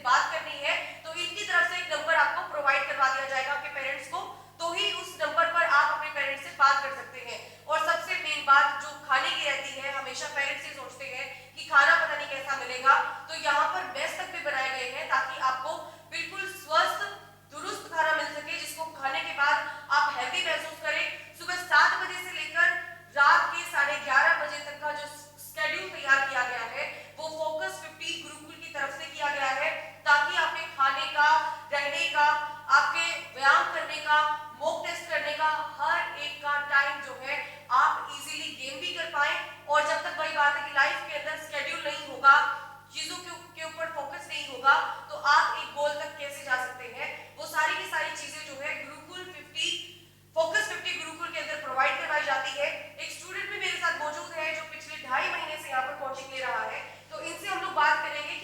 बात करनी है तो इनकी तरफ से एक नंबर आपको प्रोवाइड करवा दिया जाएगा आपके पेरेंट्स को, तो ही उस नंबर पर आप अपने पेरेंट्स से बात कर सकते हैं। और सबसे मेन बात जो खाने की रहती है, हमेशा पेरेंट्स ये सोचते हैं कि खाना पता नहीं कैसा मिलेगा, तो यहाँ पर मेस तक भी बनाए गए हैं ताकि आपको बिल्कुल स्वस्थ दुरुस्त खाना मिल सके, जिसको खाने के बाद आप हेल्दी महसूस करें। सुबह 7 बजे से लेकर रात के 11:30 बजे तक का जो शेड्यूल तैयार किया गया है वो फोकस 50 गुरुकुल की तरफ से किया गया है, ताकि आपके खाने का, रहने का, आपके व्यायाम करने का, मॉक टेस्ट करने का, हर एक का टाइम जो है आप इजीली गेन भी कर पाए। और जब तक वही बात है कि लाइफ के अंदर शेड्यूल नहीं होगा, चीजों के ऊपर फोकस नहीं होगा, तो आप एक गोल तक कैसे जा सकते हैं, वो सारी की सारी चीजें जो है गुरुकुल 50 फोकस 50 गुरुकुल के अंदर प्रोवाइड करवाई जाती है। एक स्टूडेंट भी मेरे साथ मौजूद है जो पिछले 2.5 महीने से यहाँ पर कोचिंग ले रहा है, तो इनसे हम लोग बात करेंगे